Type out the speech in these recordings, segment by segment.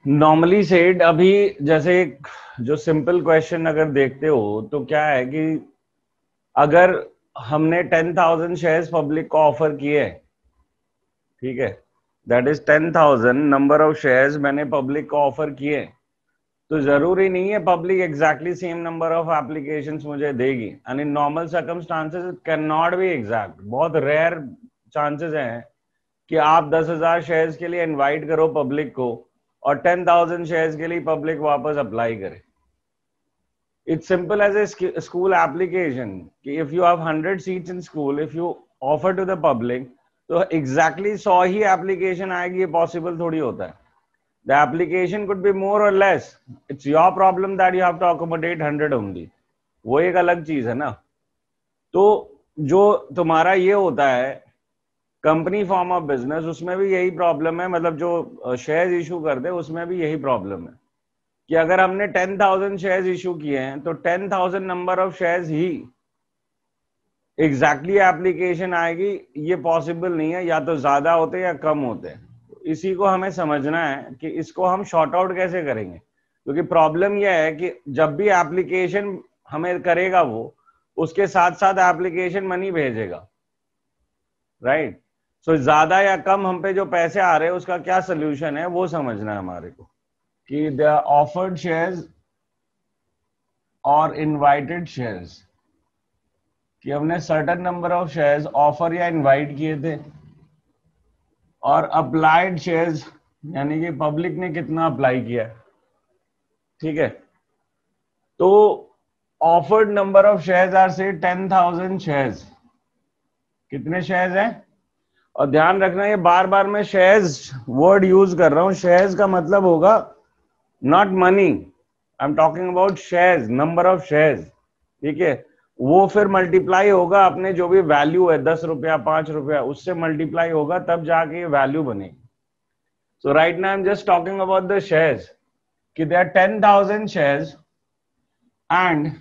Normally said अभी जैसे एक जो सिंपल क्वेश्चन अगर देखते हो तो क्या है कि अगर हमने 10,000 शेयर्स पब्लिक को ऑफर किए, ठीक है, that is 10,000 number of shares मैंने पब्लिक को ऑफर किए, तो जरूरी नहीं है public exactly same number of applications मुझे देगी। And in normal circumstances it can not be exact. बहुत रेयर चांसेस हैं कि आप 10,000 शेयर्स के लिए इनवाइट करो पब्लिक को और 10,000 शेयर्स के लिए पब्लिक वापस अप्लाई करे। It's simple as a school application कि if you have 100 seats in school, if you offer to the public, तो exactly 100 ही application आएगी, ये possible थोड़ी होता है। The application could be more or less. It's your problem that you have to accommodate 100 only. वो एक अलग चीज है ना। तो जो तुम्हारा ये होता है कंपनी फॉर्म ऑफ बिजनेस, उसमें भी यही प्रॉब्लम है, मतलब जो शेयर्स इशू करते हैं उसमें भी यही प्रॉब्लम है कि अगर हमने 10,000 शेयर्स इशू किए हैं तो 10,000 number of shares he exactly application आएगी, ये पॉसिबल नहीं है। या तो ज्यादा होते या कम होते हैं। इसी को हमें समझना है कि इसको हम शॉर्ट आउट कैसे करेंगे, क्योंकि प्रॉब्लम यह है कि जब भी एप्लीकेशन हमें करेगा वो उसके साथ साथ एप्लीकेशन मनी भेजेगा, राइट। सो ज्यादा या कम हम पे जो पैसे आ रहे हैं उसका क्या सोल्यूशन है वो समझना है हमारे को कि द ऑफर्ड शेयर्स और इनवाइटेड शेयर्स, कि हमने certain number of shares offer या इनवाइट किए थे, और अप्लाइड शेयर्स यानी कि पब्लिक ने कितना अप्लाई किया, ठीक है। तो offered number of shares are से 10,000 शेयर्स। कितने शेयर्स हैं? और ध्यान रखना ये बार बार मैं शेयर्स वर्ड यूज कर रहा हूं। शेयर्स का मतलब होगा not money, I am talking about shares, number of shares, ठीक है। वो फिर मल्टीप्लाई होगा अपने जो भी वैल्यू है, 10 रुपया 5 रुपया, उससे मल्टीप्लाई होगा तब जाके ये वैल्यू बनेगी। So right now I am just talking about the shares कि they are 10,000 shares and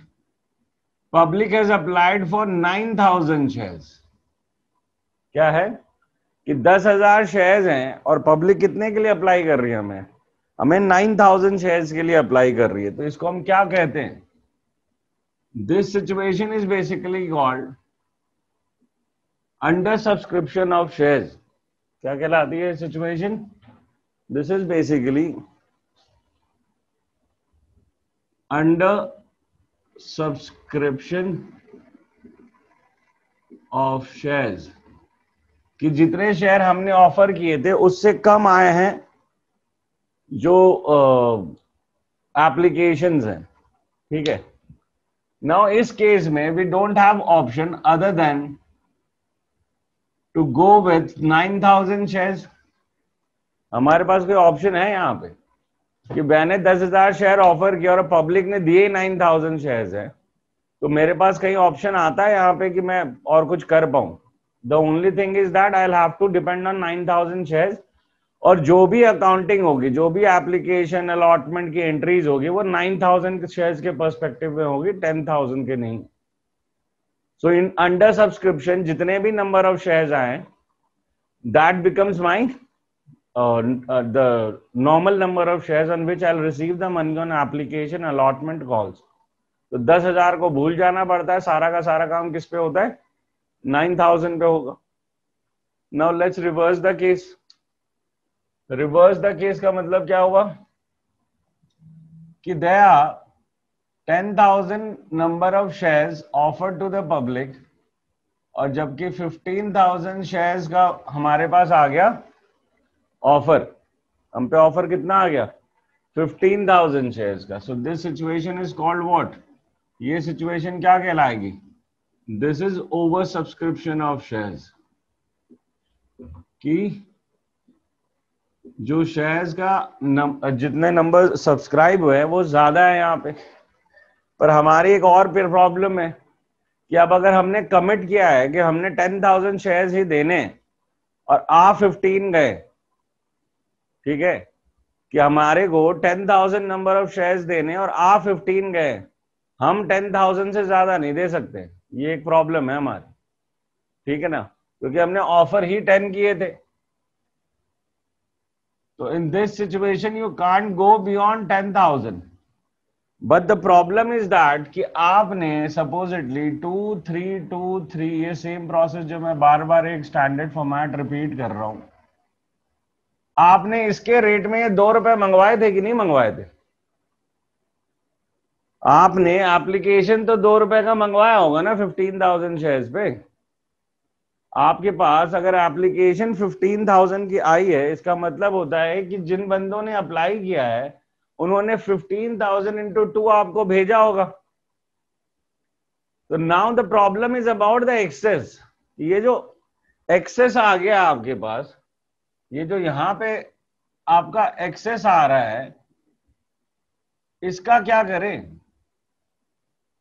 public has applied for 9,000 shares. क्या है कि 10,000 शेयर्स हैं और पब्लिक कितने के लिए अप्लाई कर रही है? हमें 9,000 शेयर्स के लिए अप्लाई कर रही है। तो इसको हम क्या कहते हैं? This situation is basically called under subscription of shares. क्या कहलाती है situation? This is basically under subscription of shares, कि जितने शेयर हमने ऑफर किए थे उससे कम आए हैं जो एप्लीकेशंस हैं, ठीक है। नाउ इस केस में we don't have option other than to go with 9,000 shares. हमारे पास कोई ऑप्शन है यहाँ पे कि मैंने 10,000 शेयर ऑफर किया और पब्लिक ने दिए 9,000 शेयर्स है, तो मेरे पास कहीं ऑप्शन आता है यहाँ पे कि मैं और कुछ कर पाऊं? The only thing is that I will have to depend on 9,000 shares, और जो भी अकाउंटिंग होगी, जो भी एप्लीकेशन अलॉटमेंट की एंट्रीज होगी, वो 9,000 शेयर्स के पर्सपेक्टिव में होगी, 10,000 के नहीं। सो इन अंडर सब्सक्रिप्शन जितने भी नंबर ऑफ शेयर्स आए, that becomes my the normal number of shares on which I'll receive the money on application allotment calls. तो 10,000 को भूल जाना पड़ता है, सारा का सारा काम किस पे होता है? 9,000 पे होगा। Now let's reverse the case. Reverse the case का मतलब क्या हुआ कि there are 10,000 number of shares offered to the public, और जबकि 15,000 शेयर्स का हमारे पास आ गया ऑफर। हम पे ऑफर कितना आ गया? 15,000 शेयर्स का। So this situation is called what? ये सिचुएशन क्या कहलाएगी? This is over subscription of shares, कि जो शेयर्स का जितने नंबर सब्सक्राइब हुए वो ज्यादा है यहाँ पे। पर हमारी एक और फिर प्रॉब्लम है कि अब अगर हमने कमिट किया है कि हमने 10,000 शेयर्स ही देने और आ 15 गए, ठीक है, कि हमारे को 10,000 नंबर ऑफ शेयर्स देने और आ 15 गए, हम 10,000 से ज्यादा नहीं दे सकते। ये एक प्रॉब्लम है हमारी, ठीक है ना, क्योंकि हमने ऑफर ही 10 किए थे। So in this situation you can't go beyond 10,000. But the problem is that कि आपने supposedly 2323 ये सेम प्रोसेस जो मैं बार बार एक स्टैंडर्ड फॉर्मेट रिपीट कर रहा हूं, आपने इसके रेट में ये 2 रुपए मंगवाए थे कि नहीं मंगवाए थे? आपने एप्लीकेशन तो 2 रुपए का मंगवाया होगा ना 15,000 शेयर्स पे। आपके पास अगर एप्लीकेशन 15,000 की आई है, इसका मतलब होता है कि जिन बंदों ने अप्लाई किया है उन्होंने 15,000 इंटू 2 आपको भेजा होगा। तो now the problem is about the excess. ये जो एक्सेस आ गया आपके पास, ये जो यहां पे आपका एक्सेस आ रहा है, इसका क्या करें?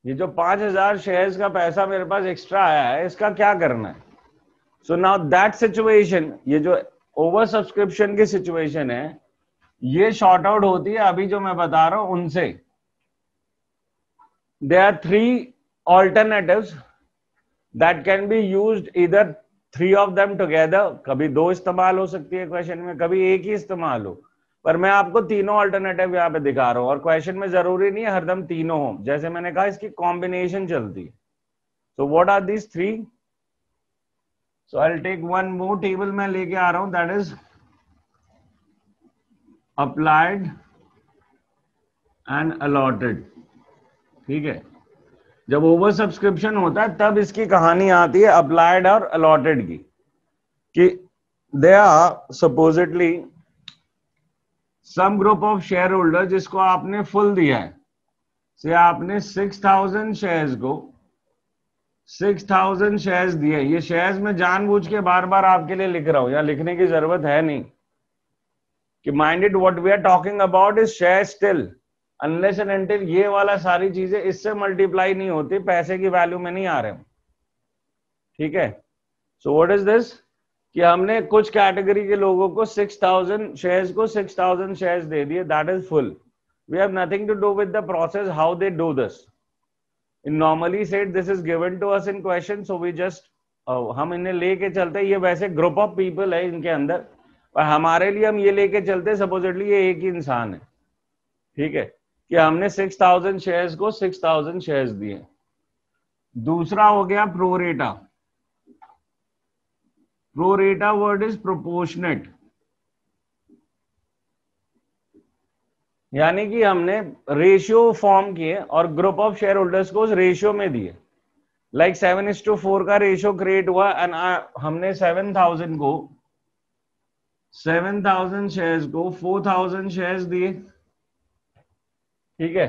ये जो 5,000 शेयर्स का पैसा मेरे पास एक्स्ट्रा आया है, इसका क्या करना है? सो नाउ दैट सिचुएशन, ये जो ओवर सब्सक्रिप्शन की सिचुएशन है, ये शॉर्ट आउट होती है अभी जो मैं बता रहा हूं उनसे। There are 3 alternatives that can be used, either 3 of them together। कभी 2 इस्तेमाल हो सकती है क्वेश्चन में, कभी एक ही इस्तेमाल हो, पर मैं आपको तीनों ऑल्टरनेटिव यहाँ पे दिखा रहा हूं। और क्वेश्चन में जरूरी नहीं है हरदम तीनों हो, जैसे मैंने कहा इसकी कॉम्बिनेशन चलती है। So what are these 3? So I will take one more table मैं लेके आ रहा हूं, that is applied and allotted. ठीक है, जब ओवर सब्सक्रिप्शन होता है तब इसकी कहानी आती है अप्लाइड और अलॉटेड की, कि they are supposedly some group of share holder जिसको आपने फुल दिया है, से आपने 6,000 शेयर्स को 6,000 शेयर्स दिए। ये शेयर्स में जानबूझ के बार बार आपके लिए लिख रहा हूं, या लिखने की जरूरत है नहीं, कि minded what we are talking about is share still, unless and until ये वाला सारी चीजें इससे मल्टीप्लाई नहीं होती, पैसे की वैल्यू में नहीं आ रहे। ठीक है, सो व्हाट इज दिस, कि हमने कुछ कैटेगरी के लोगों को 6,000 शेयर्स को 6,000 शेयर्स दे दिए, that is full. We have nothing to do with the process how they do this. In normally said this is given to us in question, so we just हम इन्हें लेके चलते, ये वैसे ग्रुप ऑफ पीपल है इनके अंदर, पर हमारे लिए हम ये लेके चलते सपोजिटली ये एक ही इंसान है। ठीक है, कि हमने 6,000 शेयर्स को 6,000 शेयर्स दिए। दूसरा हो गया pro rata. Pro rata word is proportionate, यानी कि हमने रेशियो फॉर्म किए और ग्रुप ऑफ शेयर होल्डर्स को उस रेशियो में दिए। लाइक 7:4 का रेशियो क्रिएट हुआ एंड हमने 7,000 शेयर्स को 4,000 शेयर्स दिए। ठीक है,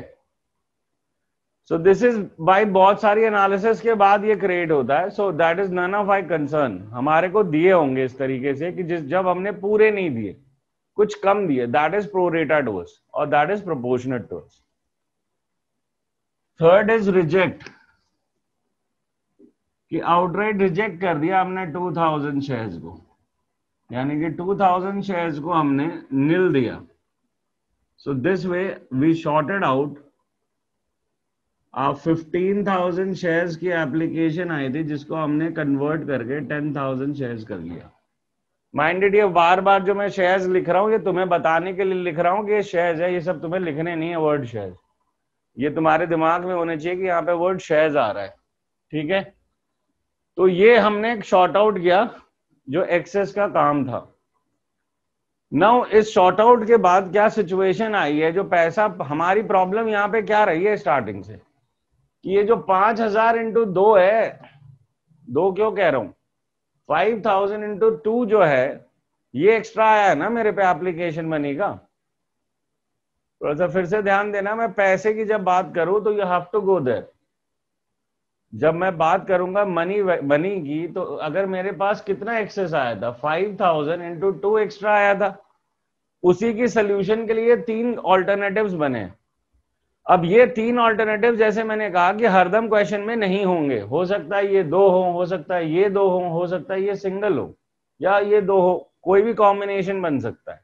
सो दिस इज बाय बहुत सारी एनालिसिस के बाद ये क्रिएट होता है। So that is none of I concern. हमारे को दिए होंगे इस तरीके से कि जब हमने पूरे नहीं दिए, कुछ कम दिए, that is pro rata to us और that is proportionate to us. Third is reject, कि आउटराइट रिजेक्ट कर दिया हमने 2,000 शेयर्स को, यानी कि 2,000 शेयर्स को हमने निल दिया। So this way we shorted out 15,000 shares की एप्लीकेशन आई थी, जिसको हमने कन्वर्ट करके 10,000 शेयर्स कर लिया। माइंडेड, ये बार बार जो मैं शेयर्स लिख रहा हूं ये तुम्हें बताने के लिए लिख रहा हूं कि ये शेयर्स है, ये सब तुम्हें लिखने नहीं है वर्ड शेयर्स, ये तुम्हारे दिमाग में होने चाहिए कि यहाँ पे वर्ड शेयर्स आ रहा है। ठीक है, तो ये हमने शॉर्ट आउट किया जो एक्सेस का काम था। नाउ इस शॉर्ट आउट के बाद क्या सिचुएशन आई है, जो पैसा, हमारी प्रॉब्लम यहाँ पे क्या रही है स्टार्टिंग से, कि ये जो 5,000 इंटू 2 है, 2 क्यों कह रहा हूं, 5,000 इंटू 2 जो है ये एक्स्ट्रा आया है ना मेरे पे एप्लीकेशन मनी का। थोड़ा सा फिर से ध्यान देना, मैं पैसे की जब बात करूं तो you have to go there. जब मैं बात करूंगा मनी की, तो अगर मेरे पास कितना एक्सेस आया था, 5,000 इंटू 2 एक्स्ट्रा आया था, उसी की सोल्यूशन के लिए 3 ऑल्टरनेटिव्स बने। अब ये 3 ऑल्टरनेटिव, जैसे मैंने कहा कि हरदम क्वेश्चन में नहीं होंगे, हो सकता है ये 2 हो सकता है ये 2 हो सकता है ये सिंगल हो, या ये 2 हो, कोई भी कॉम्बिनेशन बन सकता है,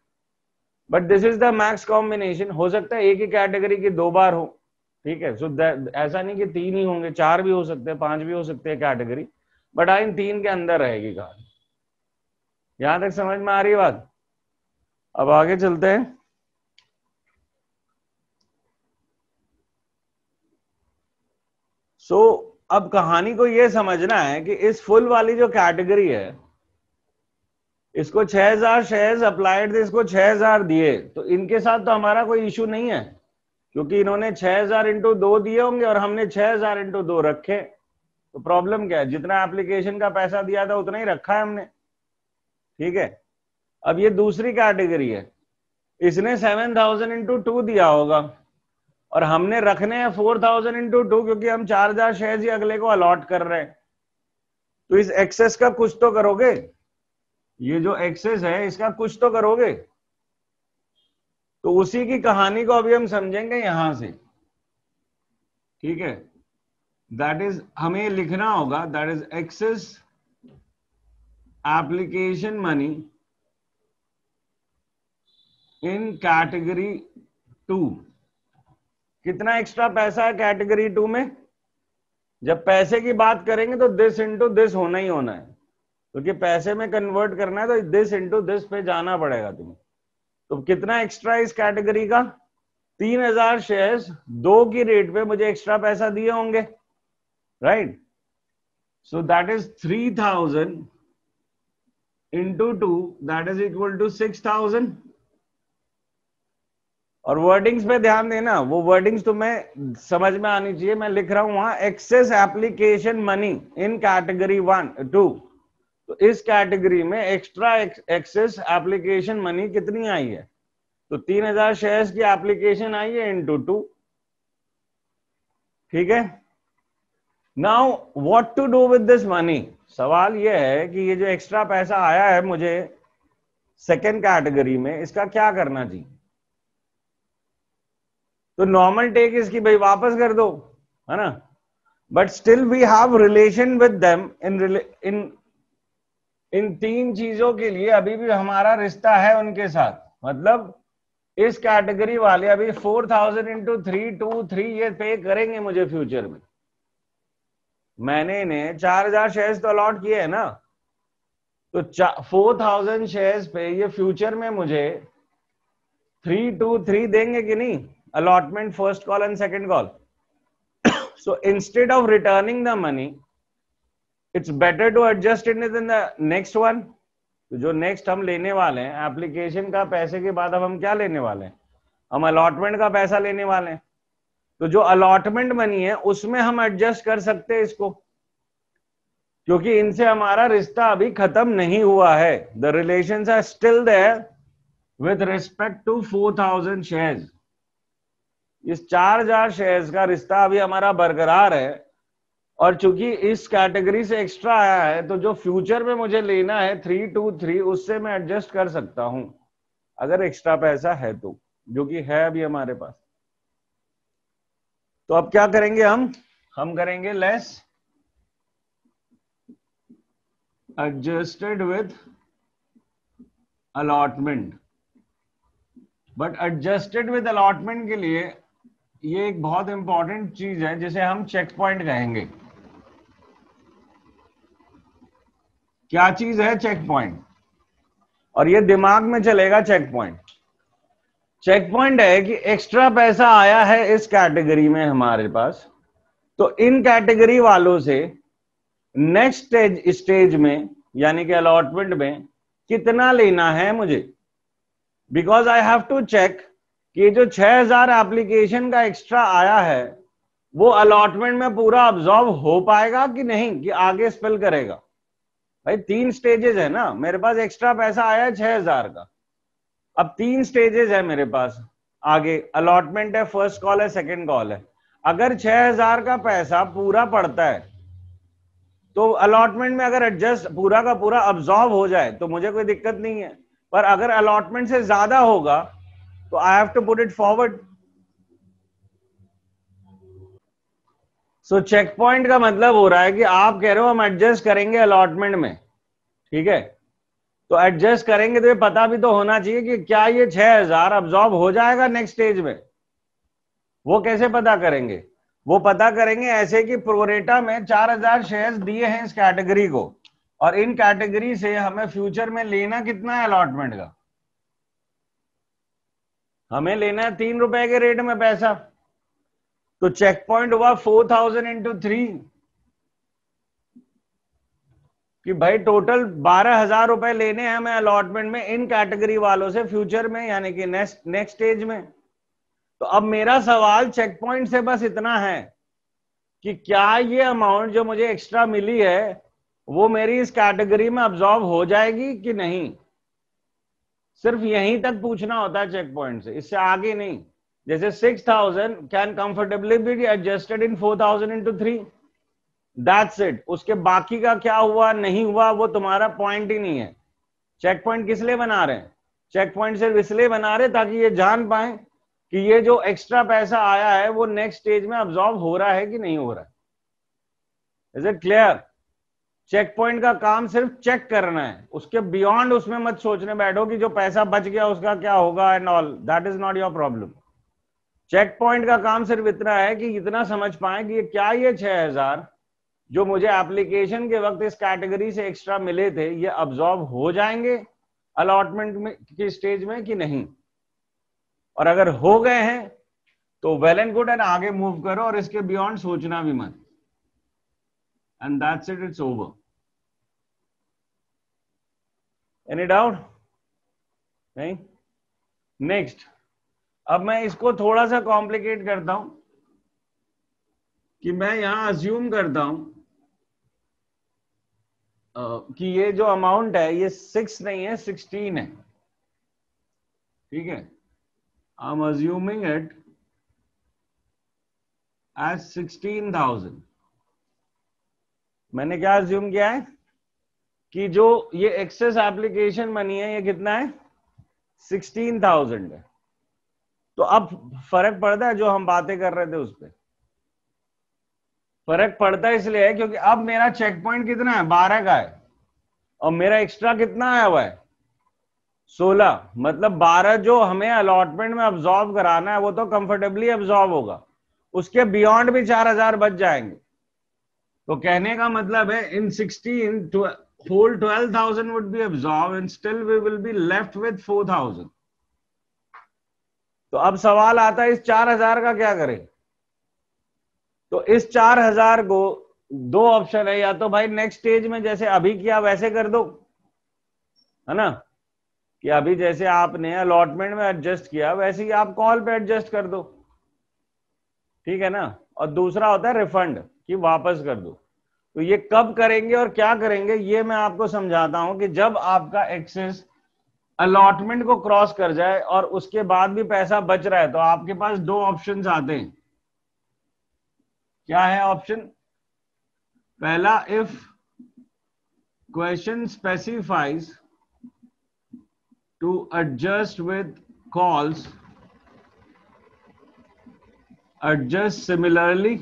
but this is the max combination. हो सकता है एक ही कैटेगरी की 2 बार हो। ठीक है, सो ऐसा नहीं कि 3 ही होंगे, 4 भी हो सकते हैं, 5 भी हो सकते हैं कैटेगरी, बट इन 3 के अंदर रहेगी कहानी। यहां तक समझ में आ रही बात? अब आगे चलते हैं। अब कहानी को यह समझना है कि इस फुल वाली जो कैटेगरी है, इसको 6000 शेयर्स अप्लाइड थे, इसको 6000 दिए, तो इनके साथ तो हमारा कोई इशू नहीं है, क्योंकि इन्होंने 6000 इंटू 2 दिए होंगे और हमने 6000 इंटू 2 रखे। तो प्रॉब्लम क्या है, जितना एप्लीकेशन का पैसा दिया था उतना ही रखा है हमने। ठीक है, अब ये दूसरी कैटेगरी है, इसने 7000 इंटू 2 दिया होगा और हमने रखने हैं 4000 इंटू 2, क्योंकि हम 4000 शेयर्स ही अगले को अलॉट कर रहे हैं। तो इस एक्सेस का कुछ तो करोगे, ये जो एक्सेस है इसका कुछ तो करोगे। तो उसी की कहानी को अभी हम समझेंगे यहां से। ठीक है, दैट इज, हमें लिखना होगा, that is excess application money in category 2। कितना एक्स्ट्रा पैसा है कैटेगरी 2 में? जब पैसे की बात करेंगे तो दिस इंटू दिस होना ही होना है, क्योंकि पैसे में कन्वर्ट करना है तो दिस इंटू दिस पे जाना पड़ेगा तुम्हें। तो कितना एक्स्ट्रा इस कैटेगरी का? 3000 शेयर्स 2 की रेट पे मुझे एक्स्ट्रा पैसा दिए होंगे, right? So that is 3000 into 2, that is equal to 6000। और वर्डिंग्स पे ध्यान देना, वो वर्डिंग्स तुम्हें समझ में आनी चाहिए। मैं लिख रहा हूं वहां excess application money in category 2। तो इस कैटेगरी में एक्स्ट्रा एक्सेस एप्लीकेशन मनी कितनी आई है? तो 3000 शेयर्स की एप्लीकेशन आई है इंटू 2। ठीक है, now what to do with this money? सवाल यह है कि ये जो एक्स्ट्रा पैसा आया है मुझे सेकेंड कैटेगरी में, इसका क्या करना चाहिए? तो नॉर्मल टेक इसकी भाई वापस कर दो, है ना? But still we have relation with them in तीन चीजों के लिए अभी भी हमारा रिश्ता है उनके साथ। मतलब इस कैटेगरी वाले अभी 4000 इंटू 323 ये पे करेंगे मुझे फ्यूचर में। मैंने इन्हें 4000 शेयर्स तो अलॉट किए है ना, तो 4000 शेयर्स पे ये फ्यूचर में मुझे 323 देंगे कि नहीं? Allotment first call and second call. So instead of returning the money, it's better to adjust it in the next one. तो जो नेक्स्ट हम लेने वाले हैं एप्लीकेशन का पैसे के बाद, अब हम क्या लेने वाले हैं? हम अलॉटमेंट का पैसा लेने वाले हैं। तो जो अलॉटमेंट मनी है उसमें हम एडजस्ट कर सकते हैं इसको, क्योंकि इनसे हमारा रिश्ता अभी खत्म नहीं हुआ है। The relations are still there with respect to 4000 shares. इस 4000 शेयर्स का रिश्ता अभी हमारा बरकरार है, और चूंकि इस कैटेगरी से एक्स्ट्रा आया है तो जो फ्यूचर में मुझे लेना है 323, उससे मैं एडजस्ट कर सकता हूं अगर एक्स्ट्रा पैसा है तो, जो कि है अभी हमारे पास। तो अब क्या करेंगे हम करेंगे less adjusted with allotment. But adjusted with allotment के लिए ये एक बहुत इंपॉर्टेंट चीज है जिसे हम चेक पॉइंट कहेंगे। क्या चीज है चेक पॉइंट? और ये दिमाग में चलेगा चेक पॉइंट। चेक पॉइंट है कि एक्स्ट्रा पैसा आया है इस कैटेगरी में हमारे पास, तो इन कैटेगरी वालों से नेक्स्ट स्टेज में यानी कि अलॉटमेंट में कितना लेना है मुझे। Because I have to check कि जो 6000 एप्लीकेशन का एक्स्ट्रा आया है वो अलॉटमेंट में पूरा अब्सॉर्ब हो पाएगा कि नहीं, कि आगे स्पेल करेगा। भाई 3 स्टेजेस है ना, मेरे पास एक्स्ट्रा पैसा आया है 6000 का। अब 3 स्टेजेस है मेरे पास आगे, अलॉटमेंट है, फर्स्ट कॉल है, सेकंड कॉल है। अगर 6000 का पैसा पूरा पड़ता है तो अलॉटमेंट में अगर एडजस्ट पूरा का पूरा अब्सॉर्ब हो जाए तो मुझे कोई दिक्कत नहीं है, पर अगर अलॉटमेंट से ज्यादा होगा तो I have to put it forward. So check point का मतलब हो रहा है कि आप कह रहे हो हम एडजस्ट करेंगे अलॉटमेंट में, ठीक है? तो एडजस्ट करेंगे तो ये पता भी तो होना चाहिए कि क्या ये 6000 अब्सॉर्ब हो जाएगा नेक्स्ट स्टेज में। वो कैसे पता करेंगे? वो पता करेंगे ऐसे कि प्रोरेटा में 4000 शेयर्स दिए हैं इस कैटेगरी को, और इन कैटेगरी से हमें फ्यूचर में लेना कितना है अलॉटमेंट का? हमें लेना है 3 रुपए के रेट में पैसा, तो चेक पॉइंट हुआ 4000 इंटू 3, कि भाई टोटल 12,000 रुपए लेने हैं हमें अलॉटमेंट में इन कैटेगरी वालों से फ्यूचर में, यानी कि नेक्स्ट स्टेज में। तो अब मेरा सवाल चेक पॉइंट से बस इतना है कि क्या ये अमाउंट जो मुझे एक्स्ट्रा मिली है वो मेरी इस कैटेगरी में अब्सॉर्ब हो जाएगी कि नहीं, सिर्फ यहीं तक पूछना होता है चेक पॉइंट से, इससे आगे नहीं। जैसे 6,000 can comfortably be adjusted in 4,000 into 3, that's it. उसके बाकी का क्या हुआ नहीं हुआ वो तुम्हारा पॉइंट ही नहीं है। चेक पॉइंट किस लिए बना रहे हैं? चेक पॉइंट सिर्फ इसलिए बना रहे ताकि ये जान पाए कि ये जो एक्स्ट्रा पैसा आया है वो नेक्स्ट स्टेज में अब्सॉर्ब हो रहा है कि नहीं हो रहा है। Is it clear? Check point का काम सिर्फ चेक करना है, उसके बियॉन्ड उसमें मत सोचने बैठो कि जो पैसा बच गया उसका क्या होगा and all, that is not your problem. Check point का काम सिर्फ इतना है कि इतना समझ पाए कि क्या ये 6,000 जो मुझे एप्लीकेशन के वक्त इस कैटेगरी से एक्स्ट्रा मिले थे ये अब्सॉर्ब हो जाएंगे अलॉटमेंट में की स्टेज में कि नहीं, और अगर हो गए हैं तो वेल एंड गुड एंड आगे मूव करो और इसके बियॉन्ड सोचना भी मत, and that's it, it's over. Any doubt? नहीं? नेक्स्ट, अब मैं इसको थोड़ा सा कॉम्प्लिकेट करता हूं कि मैं यहां अज्यूम करता हूं कि ये जो अमाउंट है ये 6 नहीं है 16 है, ठीक है। I am assuming it as 16,000। मैंने क्या अज्यूम किया है कि जो ये एक्सेस एप्लीकेशन मनी है ये कितना है 16,000 है। तो अब फर्क पड़ता है जो हम बातें कर रहे थे उस पर, फर्क पड़ता है इसलिए है क्योंकि अब मेरा चेक पॉइंट कितना है 12 का है और मेरा एक्स्ट्रा कितना आया हुआ है 16, मतलब 12 जो हमें अलॉटमेंट में अब्सॉर्ब कराना है वो तो कंफर्टेबली अब्सॉर्ब होगा, उसके बियॉन्ड भी 4,000 बच जाएंगे। तो कहने का मतलब है इन 16 whole 12,000 would be absorbed and still we will be left with 4,000। तो अब सवाल आता है इस 4,000 का क्या करें? तो इस 4,000 को दो ऑप्शन है, या तो भाई नेक्स्ट स्टेज में जैसे अभी किया वैसे कर दो, है ना, कि अभी जैसे आपने अलॉटमेंट में एडजस्ट किया वैसे ही आप कॉल पे एडजस्ट कर दो, ठीक है ना। और दूसरा होता है रिफंड, कि वापस कर दो। तो ये कब करेंगे और क्या करेंगे ये मैं आपको समझाता हूं कि जब आपका एक्सेस अलॉटमेंट को क्रॉस कर जाए और उसके बाद भी पैसा बच रहा है तो आपके पास दो ऑप्शंस आते हैं। क्या है ऑप्शन? पहला, if question specifies to adjust with calls adjust similarly,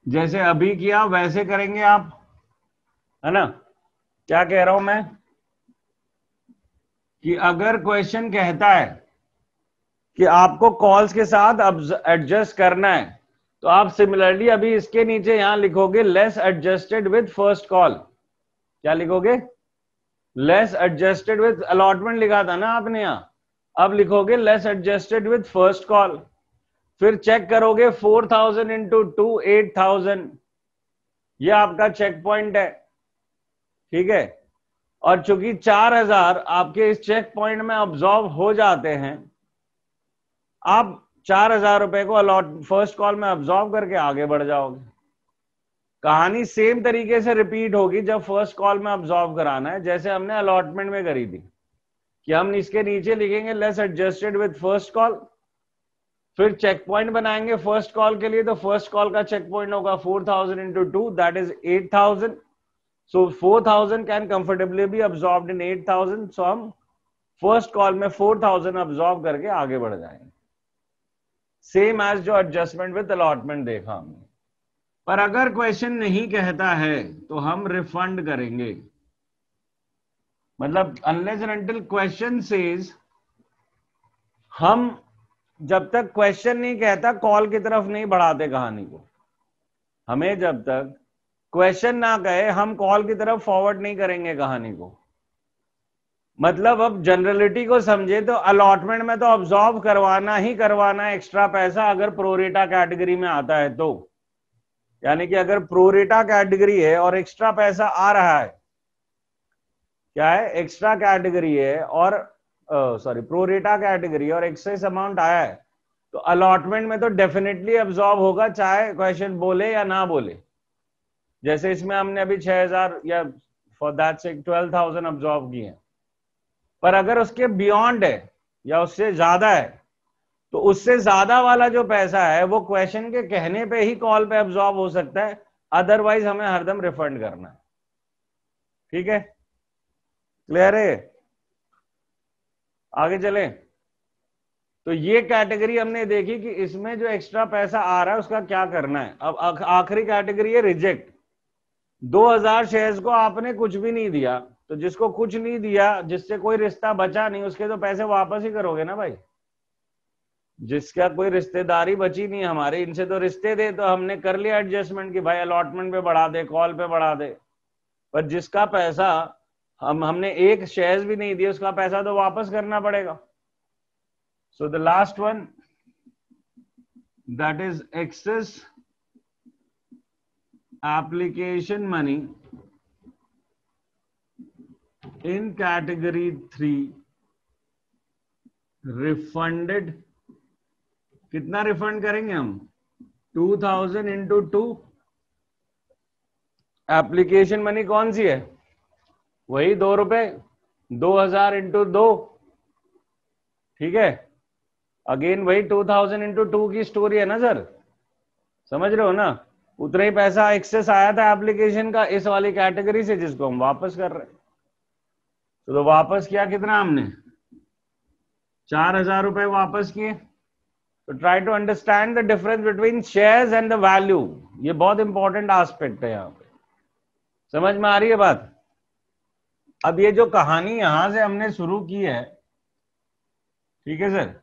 जैसे अभी किया वैसे करेंगे आप, है ना। क्या कह रहा हूं मैं कि अगर क्वेश्चन कहता है कि आपको कॉल्स के साथ अब एडजस्ट करना है तो आप सिमिलरली अभी इसके नीचे यहां लिखोगे less adjusted with first call. क्या लिखोगे? लेस एडजस्टेड विद, अलॉटमेंट लिखा था ना आपने यहां, अब लिखोगे less adjusted with first call. फिर चेक करोगे 4,000 इंटू 2 8,000, ये आपका चेक पॉइंट है, ठीक है। और चूंकि 4,000 आपके इस चेक पॉइंट में अब्सॉर्ब हो जाते हैं, आप 4,000 रुपए को अलॉट फर्स्ट कॉल में अब्सॉर्ब करके आगे बढ़ जाओगे। कहानी सेम तरीके से रिपीट होगी जब फर्स्ट कॉल में अब्सॉर्ब कराना है, जैसे हमने अलॉटमेंट में करी थी, कि हम इसके नीचे लिखेंगे less adjusted with first call, फिर चेक पॉइंट बनाएंगे फर्स्ट कॉल के लिए, तो फर्स्ट कॉल का चेक पॉइंट होगा 4,000 इंटू 2 दैट इज 8,000। सो 4,000 can comfortably be absorbed in 8,000। सो हम फर्स्ट कॉल में 4,000 अब्सॉर्ब करके आगे बढ़ जाएंगे, सेम एज जो एडजस्टमेंट विद अलॉटमेंट देखा हमने। पर अगर क्वेश्चन नहीं कहता है तो हम रिफंड करेंगे, मतलब unless and until question says, हम जब तक क्वेश्चन नहीं कहता कॉल की तरफ नहीं बढ़ाते कहानी को। हमें जब तक क्वेश्चन ना कहे हम कॉल की तरफ फॉरवर्ड नहीं करेंगे कहानी को। मतलब अब जनरलिटी को समझे तो अलॉटमेंट में तो ऑब्जॉर्व करवाना ही करवाना है एक्स्ट्रा पैसा, अगर प्रोरेटा कैटेगरी में आता है तो। यानी कि अगर प्रोरेटा कैटेगरी है और एक्स्ट्रा पैसा आ रहा है, क्या है, एक्स्ट्रा कैटेगरी है और सॉरी प्रोरेटा कैटेगरी और एक्सेस अमाउंट आया है, तो अलॉटमेंट में तो डेफिनेटली अब्सॉर्ब होगा, चाहे क्वेश्चन बोले या ना बोले। जैसे इसमें हमने अभी 6000 या फॉर दैट सेक 12,000 अब्सॉर्ब किए हैं, पर अगर उसके बियॉन्ड है या उससे ज्यादा है, तो उससे ज्यादा वाला जो पैसा है वो क्वेश्चन के कहने पे ही कॉल पे अब्सॉर्ब हो सकता है, अदरवाइज हमें हरदम रिफंड करना है। ठीक है, क्लियर है? आगे चले। तो ये कैटेगरी हमने देखी कि इसमें जो एक्स्ट्रा पैसा आ रहा है उसका क्या करना है। अब आखिरी कैटेगरी है रिजेक्ट। 2000 शेयर्स को आपने कुछ भी नहीं दिया, तो जिसको कुछ नहीं दिया, जिससे कोई रिश्ता बचा नहीं, उसके तो पैसे वापस ही करोगे ना भाई। जिसका कोई रिश्तेदारी बची नहीं हमारे, इनसे तो रिश्ते थे, तो हमने कर लिया एडजस्टमेंट कि भाई अलॉटमेंट पे बढ़ा दे, कॉल पे बढ़ा दे। पर जिसका पैसा हमने एक शेयर्स भी नहीं दिए, उसका पैसा तो वापस करना पड़ेगा। So the last one, that is excess application money in category 3 refunded। कितना रिफंड करेंगे हम? 2000 इंटू 2। एप्लीकेशन मनी कौन सी है? वही 2 रुपए, 2000 इंटू 2। ठीक है, अगेन वही 2000 इंटू 2 की स्टोरी है ना सर, समझ रहे हो ना? उतना ही पैसा एक्सेस आया था एप्लीकेशन का इस वाली कैटेगरी से, जिसको हम वापस कर रहे हैं। तो वापस किया कितना हमने? 4000 रुपए वापस किए। तो try to understand the difference between shares and the value. ये बहुत इंपॉर्टेंट एस्पेक्ट है यहाँ पे, समझ में आ रही है बात? अब ये जो कहानी यहां से हमने शुरू की है, ठीक है सर,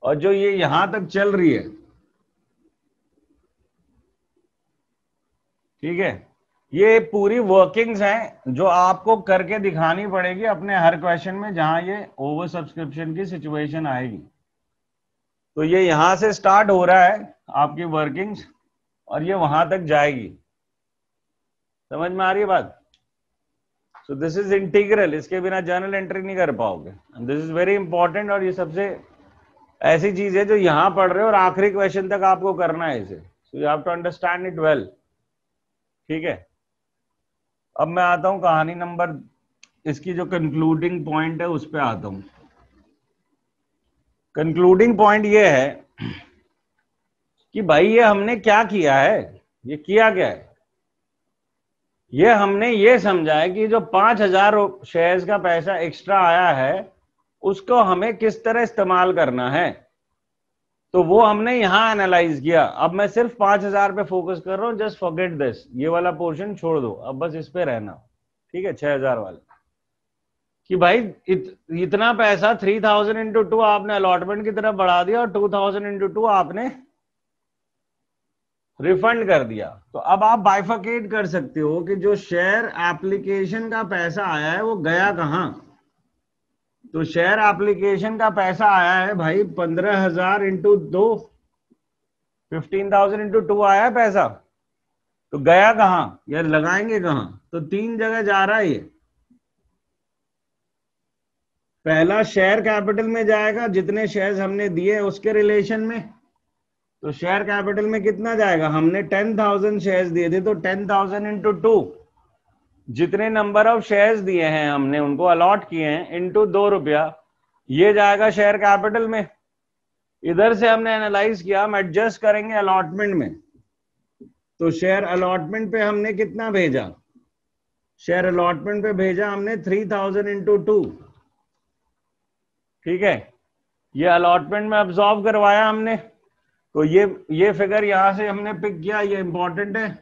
और जो ये यहां तक चल रही है, ठीक है, ये पूरी वर्किंग्स हैं जो आपको करके दिखानी पड़ेगी अपने हर क्वेश्चन में जहां ये ओवर सब्सक्रिप्शन की सिचुएशन आएगी। तो ये यहां से स्टार्ट हो रहा है आपकी वर्किंग्स, और ये वहां तक जाएगी। समझ में आ रही है बात? सो दिस इज इंटीग्रल, इसके बिना जर्नल एंट्री नहीं कर पाओगे। दिस इज वेरी इंपॉर्टेंट, और ये सबसे ऐसी चीज है जो यहां पढ़ रहे हो और आखिरी क्वेश्चन तक आपको करना है इसे। So you have to understand it well. ठीक है, अब मैं आता हूं कहानी नंबर, इसकी जो कंक्लूडिंग पॉइंट है उस पर आता हूं। कंक्लूडिंग पॉइंट ये है कि भाई ये हमने क्या किया है, ये किया क्या है? ये हमने ये समझा है कि जो 5000 शेयर्स का पैसा एक्स्ट्रा आया है उसको हमें किस तरह इस्तेमाल करना है, तो वो हमने यहां एनालाइज किया। अब मैं सिर्फ 5000 पे फोकस कर रहा हूं, जस्ट फॉरगेट दिस, ये वाला पोर्शन छोड़ दो, अब बस इस पे रहना। ठीक है, 6000 वाले कि भाई इतना पैसा 3000 इंटू 2 आपने अलॉटमेंट की तरफ बढ़ा दिया और 2000 इंटू 2 आपने रिफंड कर दिया। तो अब आप बाइफरकेट कर सकते हो कि जो शेयर एप्लीकेशन का पैसा आया है वो गया कहां। तो शेयर एप्लीकेशन का पैसा आया है भाई 15,000 इंटू 2, 15,000 इंटू 2 आया है पैसा। तो गया कहां या लगाएंगे कहां? तो 3 जगह जा रहा है ये। पहला शेयर कैपिटल में जाएगा, जितने शेयर्स हमने दिए उसके रिलेशन में। तो शेयर कैपिटल में कितना जाएगा? हमने 10,000 शेयर्स दिए थे, तो 10,000 इंटू 2, जितने नंबर ऑफ शेयर्स दिए हैं हमने उनको अलॉट किए हैं, इंटू 2 रुपया, ये जाएगा शेयर कैपिटल में। इधर से हमने एनालाइज किया, हम एडजस्ट करेंगे अलॉटमेंट में। तो शेयर अलॉटमेंट पे हमने कितना भेजा? शेयर अलॉटमेंट पे भेजा हमने 3000 इंटू 2। ठीक है, ये अलॉटमेंट में अब्सॉर्ब करवाया हमने। तो ये फिगर यहां से हमने पिक किया, ये इंपॉर्टेंट है।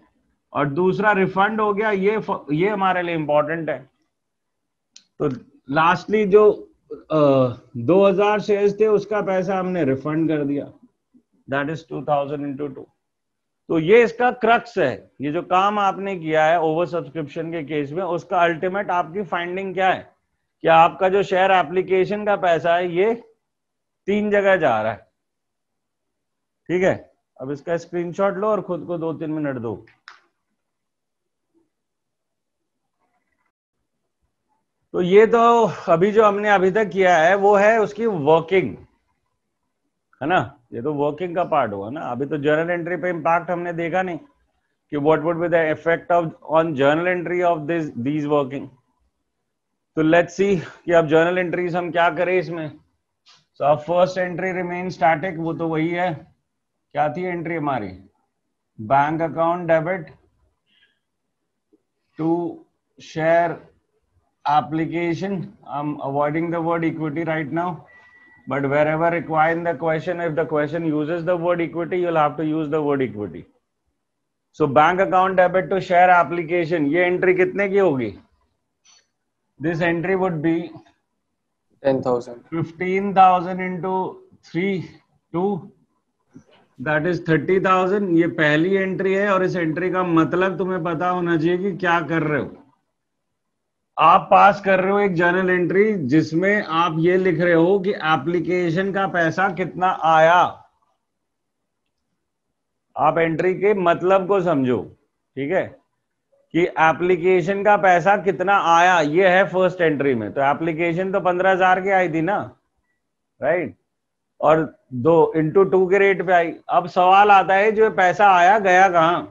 और दूसरा रिफंड हो गया, ये हमारे लिए इंपॉर्टेंट है। तो लास्टली जो 2000 शेयर्स थे उसका पैसा हमने रिफंड कर दिया, दैट इज 2000 इंटू 2। तो ये इसका क्रक्स है, ये जो काम आपने किया है ओवर सब्सक्रिप्शन के केस में, उसका अल्टीमेट आपकी फाइंडिंग क्या है कि आपका जो शेयर एप्लीकेशन का पैसा है ये 3 जगह जा रहा है। ठीक है, अब इसका स्क्रीनशॉट लो और खुद को 2-3 मिनट दो। तो ये तो अभी जो हमने अभी तक किया है वो है उसकी वर्किंग, है ना, ये तो वर्किंग का पार्ट हुआ ना। अभी तो जर्नल एंट्री पे इम्पैक्ट हमने देखा नहीं कि what would be the effect of on journal entry of these working. तो लेट्स सी कि अब जर्नल एंट्रीज हम क्या करें इसमें। सो अब फर्स्ट एंट्री रिमेन स्टैटिक, वो तो वही है। क्या थी एंट्री हमारी? Bank account debit to share application. I'm avoiding the word equity right now, but wherever required in the question, if the question uses the word equity, you'll have to use the word equity. So bank account debit to share application, ये entry कितने की होगी? This entry would be 10,000. 15,000 into 3 2, that is 30,000. ये पहली entry है और इस entry का मतलब तुम्हें पता होना चाहिए कि क्या कर रहे हो। आप पास कर रहे हो एक जर्नल एंट्री जिसमें आप ये लिख रहे हो कि एप्लीकेशन का पैसा कितना आया। आप एंट्री के मतलब को समझो, ठीक है, कि एप्लीकेशन का पैसा कितना आया, ये है फर्स्ट एंट्री में। तो एप्लीकेशन तो 15,000 की आई थी ना, राइट, और 2 into 2 के रेट पे आई। अब सवाल आता है जो पैसा आया गया कहां,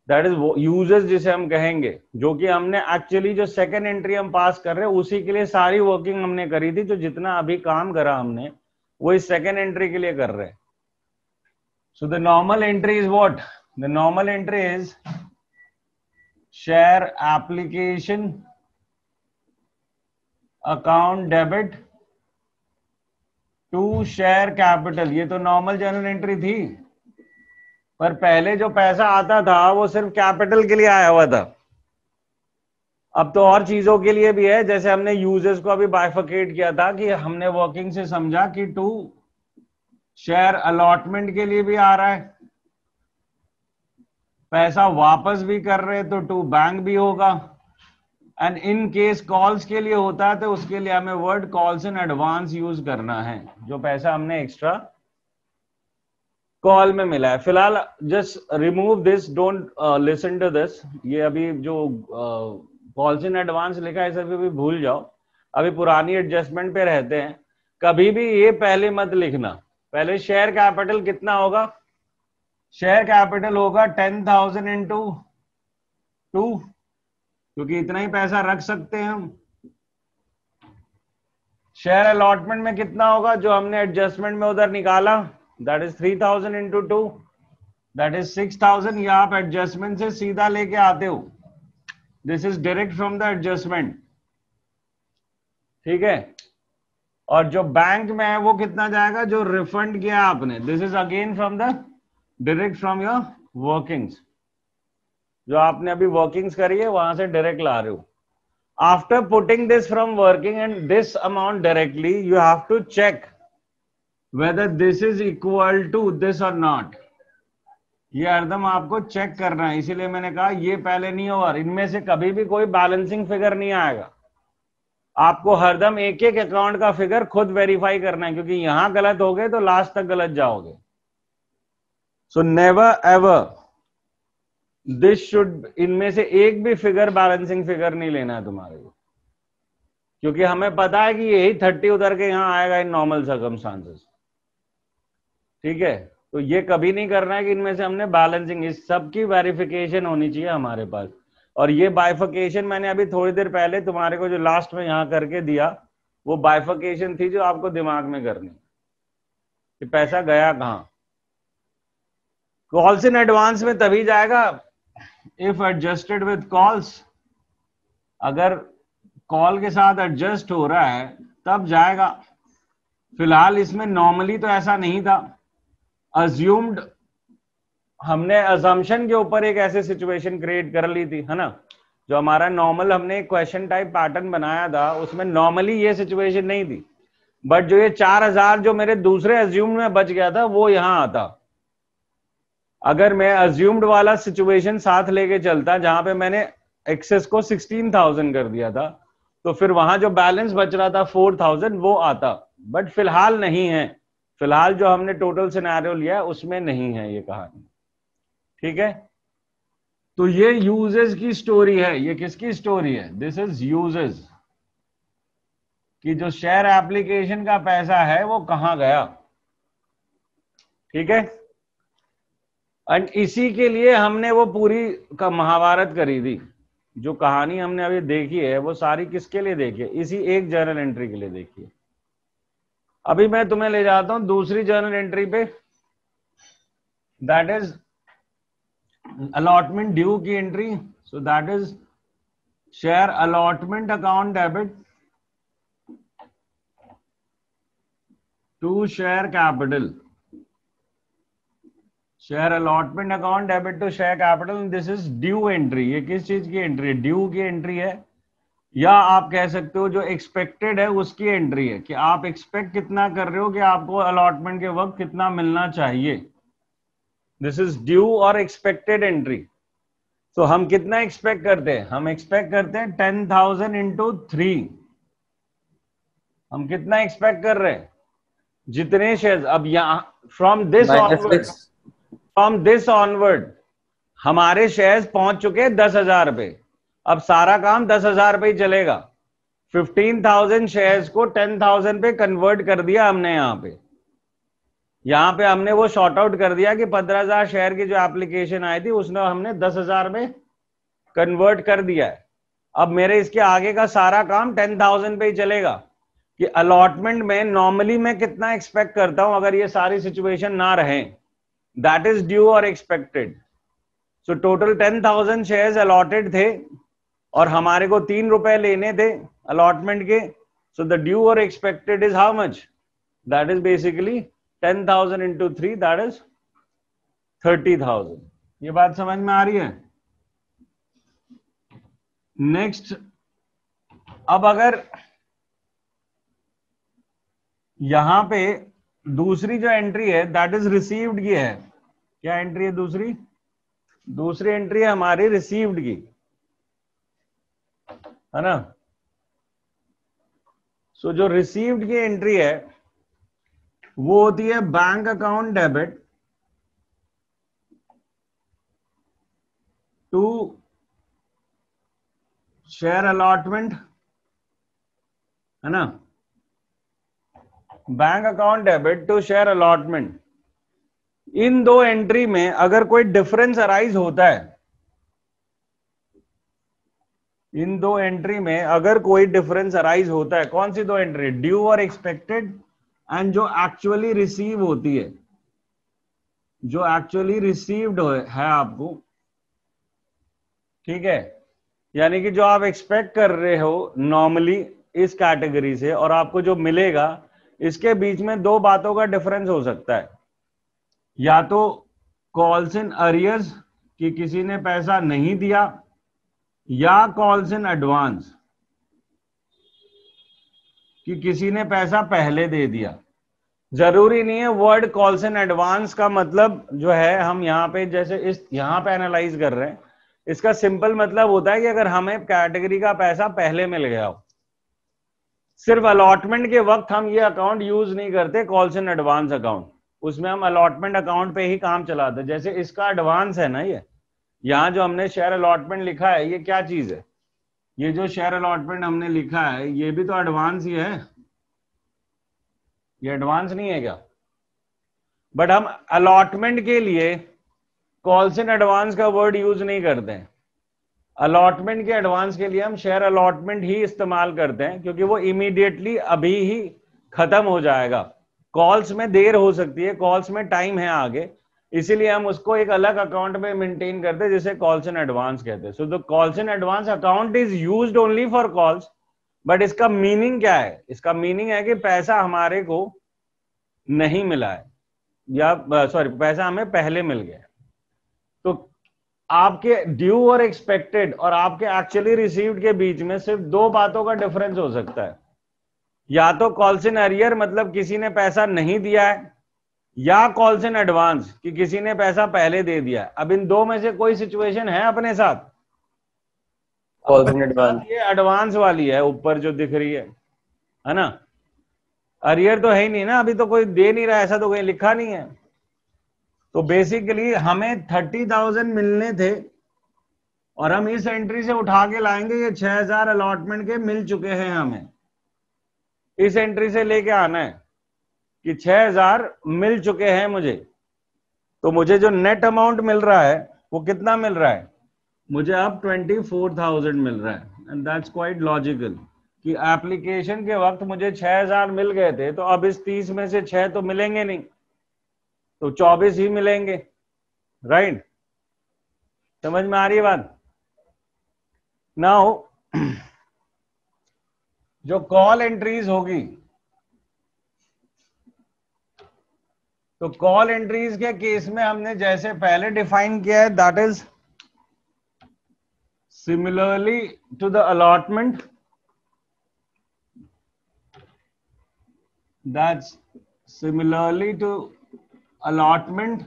दैट इज यूजर्स जिसे हम कहेंगे, जो कि हमने एक्चुअली जो सेकंड एंट्री हम पास कर रहे हैं उसी के लिए सारी वर्किंग हमने करी थी। जो जितना अभी काम करा हमने वो इस सेकंड एंट्री के लिए कर रहे हैं। So the normal entry is what? The normal entry is share application account debit to share capital. ये तो नॉर्मल जर्नल एंट्री थी, पर पहले जो पैसा आता था वो सिर्फ कैपिटल के लिए आया हुआ था। अब तो और चीजों के लिए भी है, जैसे हमने यूजर्स को अभी बाइफरकेट किया था कि हमने वर्किंग से समझा कि टू शेयर अलॉटमेंट के लिए भी आ रहा है, पैसा वापस भी कर रहे तो टू बैंक भी होगा, एंड इन केस कॉल्स के लिए होता है तो उसके लिए हमें word calls in advance use करना है, जो पैसा हमने एक्स्ट्रा कॉल में मिला है। फिलहाल just remove this, don't listen to this. ये अभी जो कॉल्स इन एडवांस लिखा है सिर्फ भी भूल जाओ, अभी पुरानी एडजस्टमेंट पे रहते हैं। कभी भी ये पहले मत लिखना। पहले शेयर कैपिटल कितना होगा? शेयर कैपिटल होगा 10,000 into 2, क्योंकि इतना ही पैसा रख सकते हैं हम। शेयर अलॉटमेंट में कितना होगा जो हमने एडजस्टमेंट में उधर निकाला? That is 3,000 into 2, that is 6,000। या आप एडजस्टमेंट से सीधा लेके आते हो, this is direct from the adjustment, ठीक है। और जो बैंक में है वो कितना जाएगा जो रिफंड किया आपने? This is again from the direct from your workings, जो आपने अभी वर्किंग्स करी है वहां से डायरेक्ट ला रहे हो। After putting this from working and this amount directly, you have to check whether this is equal to this or not। ये हरदम आपको चेक करना है, इसीलिए मैंने कहा ये पहले नहीं होगा। इनमें से कभी भी कोई बैलेंसिंग फिगर नहीं आएगा, आपको हरदम एक एक अकाउंट का फिगर खुद वेरीफाई करना है, क्योंकि यहां गलत हो गए तो लास्ट तक गलत जाओगे। So never ever this should, इनमें से एक भी फिगर बैलेंसिंग फिगर नहीं लेना है तुम्हारे को, क्योंकि हमें पता है कि यही 30 उधर के यहां आएगा इन नॉर्मल सर्कमस्टांसेस, ठीक है। तो ये कभी नहीं करना है कि इनमें से हमने बैलेंसिंग, इस सब की वेरिफिकेशन होनी चाहिए हमारे पास। और ये बाइफिकेशन मैंने अभी थोड़ी देर पहले तुम्हारे को जो लास्ट में यहां करके दिया, वो बाइफिकेशन थी जो आपको दिमाग में करनी कि पैसा गया कहां। कॉल्स इन एडवांस में तभी जाएगा इफ एडजस्टेड विद कॉल्स। अगर कॉल के साथ एडजस्ट हो रहा है तब जाएगा। फिलहाल इसमें नॉर्मली तो ऐसा नहीं था, अज्यूम्ड, हमने अजम्पशन के ऊपर एक ऐसी सिचुएशन क्रिएट कर ली थी, है ना। जो हमारा नॉर्मल हमने एक क्वेश्चन टाइप पैटर्न बनाया था उसमें नॉर्मली ये सिचुएशन नहीं थी, बट जो ये 4,000 जो मेरे दूसरे अज्यूम्ड में बच गया था वो यहां आता। अगर मैं अज्यूम्ड वाला सिचुएशन साथ लेके चलता जहां पे मैंने एक्सेस को 16,000 कर दिया था, तो फिर वहां जो बैलेंस बच रहा था 4000 वो आता, बट फिलहाल नहीं है। फिलहाल जो हमने टोटल सिनेरियो लिया उसमें नहीं है ये कहानी। ठीक है, तो ये यूजेस की स्टोरी है। ये किसकी स्टोरी है? दिस इज यूजेस, कि जो शेयर एप्लीकेशन का पैसा है वो कहां गया। ठीक है, एंड इसी के लिए हमने वो पूरी का महाभारत करी थी। जो कहानी हमने अभी देखी है वो सारी किसके लिए देखी है? इसी एक जर्नल एंट्री के लिए देखी है। अभी मैं तुम्हें ले जाता हूं दूसरी जर्नल एंट्री पे, दैट इज अलॉटमेंट ड्यू की entry. So that is share allotment account debit to share capital. Share allotment account debit to share capital, this is due entry. ये किस चीज की एंट्री है? ड्यू की एंट्री है, या आप कह सकते हो जो एक्सपेक्टेड है उसकी एंट्री है, कि आप एक्सपेक्ट कितना कर रहे हो कि आपको अलॉटमेंट के वक्त कितना मिलना चाहिए। दिस इज ड्यू और एक्सपेक्टेड एंट्री। तो हम कितना एक्सपेक्ट करते हैं? हम एक्सपेक्ट करते हैं 10,000 इंटू 3। हम कितना एक्सपेक्ट कर रहे हैं? जितने शेयर अब यहां फ्रॉम दिस ऑनवर्ड हमारे शेयर्स पहुंच चुके हैं 10,000 पे। अब सारा काम 10,000 पे ही चलेगा। 15,000 शेयर्स को 10,000 पे कन्वर्ट कर दिया हमने। यहां पे हमने वो शॉर्ट आउट कर दिया कि 15,000 शेयर की जो एप्लीकेशन आई थी उसने हमने 10,000 में कन्वर्ट कर दिया है। अब मेरे इसके आगे का सारा काम 10,000 पे ही चलेगा, कि अलॉटमेंट में नॉर्मली मैं कितना एक्सपेक्ट करता हूं अगर ये सारी सिचुएशन ना रहे। दैट इज ड्यू और expected. So total 10,000 shares allotted थे और हमारे को 3 रुपए लेने थे अलॉटमेंट के। सो द ड्यू और expected is how much? That is basically 10,000 into 3, that is 30,000। ये बात समझ में आ रही है? नेक्स्ट, अब अगर यहां पे दूसरी जो एंट्री है दैट इज रिसीव्ड की है। क्या एंट्री है दूसरी? दूसरी एंट्री है हमारी रिसीव्ड की, है ना। सो जो रिसीव्ड की एंट्री है वो होती है bank account debit to share allotment, है ना। Bank account debit to share allotment. इन दो एंट्री में अगर कोई डिफरेंस अराइज होता है, इन दो एंट्री में अगर कोई डिफरेंस अराइज होता है, कौन सी दो एंट्री? ड्यू और एक्सपेक्टेड, एंड जो एक्चुअली रिसीव होती है, जो एक्चुअली रिसीव्ड है आपको। ठीक है, यानी कि जो आप एक्सपेक्ट कर रहे हो नॉर्मली इस कैटेगरी से और आपको जो मिलेगा, इसके बीच में दो बातों का डिफरेंस हो सकता है। या तो कॉल्स इन अरियर्स, कि किसी ने पैसा नहीं दिया, या कॉल्स इन एडवांस, कि किसी ने पैसा पहले दे दिया। जरूरी नहीं है वर्ड कॉल्स इन एडवांस का मतलब जो है हम यहाँ पे जैसे इस यहाँ पे एनालाइज कर रहे हैं, इसका सिंपल मतलब होता है कि अगर हमें कैटेगरी का पैसा पहले मिल गया हो। सिर्फ अलॉटमेंट के वक्त हम ये अकाउंट यूज नहीं करते कॉल्स इन एडवांस अकाउंट, उसमें हम अलॉटमेंट अकाउंट पे ही काम चलाते। जैसे इसका एडवांस है ना, ये यहाँ जो हमने शेयर अलॉटमेंट लिखा है ये क्या चीज है? ये जो शेयर अलॉटमेंट हमने लिखा है ये भी तो एडवांस ही है। ये एडवांस नहीं है क्या? बट हम अलॉटमेंट के लिए कॉल्स इन एडवांस का वर्ड यूज नहीं करते हैं। अलॉटमेंट के एडवांस के लिए हम शेयर अलॉटमेंट ही इस्तेमाल करते हैं, क्योंकि वो इमीडिएटली अभी ही खत्म हो जाएगा। कॉल्स में देर हो सकती है, कॉल्स में टाइम है आगे, इसीलिए हम उसको एक अलग अकाउंट में मेंटेन करते हैं जिसे कॉल्स इन एडवांस कहते हैं। So the calls in advance account is used only for calls. But इसका मीनिंग क्या है? इसका मीनिंग है कि पैसा हमारे को नहीं मिला है, या सॉरी पैसा हमें पहले मिल गया। तो आपके ड्यू और एक्सपेक्टेड और आपके एक्चुअली रिसीव्ड के बीच में सिर्फ दो बातों का डिफरेंस हो सकता है। या तो कॉल्स इन अरियर मतलब किसी ने पैसा नहीं दिया है, या कॉल्स इन एडवांस कि किसी ने पैसा पहले दे दिया है। अब इन दो में से कोई सिचुएशन है अपने साथ? Calls in advance. ये एडवांस वाली है ऊपर जो दिख रही है ना। अरियर तो है ही नहीं ना, अभी तो कोई दे नहीं रहा, ऐसा तो कहीं लिखा नहीं है। तो बेसिकली हमें 30,000 मिलने थे और हम इस एंट्री से उठा के लाएंगे, ये 6,000 अलॉटमेंट के मिल चुके हैं हमें। इस एंट्री से लेके आना है कि 6,000 मिल चुके हैं मुझे। तो मुझे जो नेट अमाउंट मिल रहा है वो कितना मिल रहा है, मुझे अब 24,000 मिल रहा है। एंड दैट्स क्वाइट लॉजिकल कि एप्लीकेशन के वक्त मुझे 6,000 मिल गए थे, तो अब इस 30 में से 6 तो मिलेंगे नहीं, तो 24 ही मिलेंगे, राइट? समझ में आ रही है बात? नाउ जो कॉल एंट्रीज होगी, तो कॉल एंट्रीज के केस में हमने जैसे पहले डिफाइन किया है, that is similarly to the allotment, that's similarly to allotment,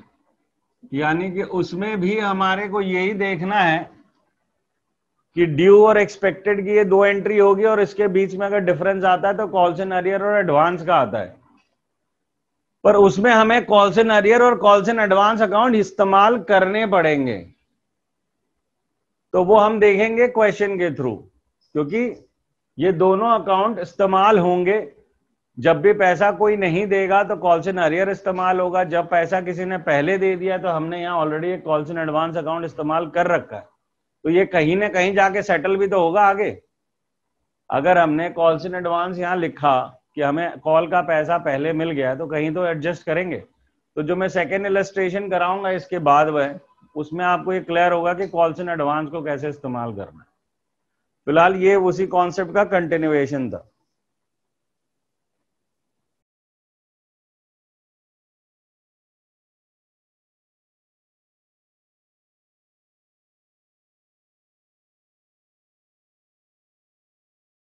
यानी कि उसमें भी हमारे को यही देखना है कि ड्यू और एक्सपेक्टेड की ये दो एंट्री होगी और इसके बीच में अगर डिफरेंस आता है तो कॉल्स इन अरियर और एडवांस का आता है। पर उसमें हमें कॉल्स इन अरियर और कॉल्स इन एडवांस अकाउंट इस्तेमाल करने पड़ेंगे, तो वो हम देखेंगे क्वेश्चन के थ्रू, क्योंकि ये दोनों अकाउंट इस्तेमाल होंगे। जब भी पैसा कोई नहीं देगा तो कॉल्स इन अरियर इस्तेमाल होगा, जब पैसा किसी ने पहले दे दिया तो हमने यहाँ ऑलरेडी एक कॉल्स इन एडवांस अकाउंट इस्तेमाल कर रखा है, तो ये कहीं ना कहीं जाके सेटल भी तो होगा आगे। अगर हमने कॉल्स इन एडवांस यहाँ लिखा कि हमें कॉल का पैसा पहले मिल गया, तो कहीं तो एडजस्ट करेंगे। तो जो मैं सेकेंड इलस्ट्रेशन कराऊंगा इसके बाद वह, उसमें आपको ये क्लियर होगा कि कॉल्स इन एडवांस को कैसे इस्तेमाल करना है। फिलहाल ये उसी कॉन्सेप्ट का कंटिन्यूएशन था।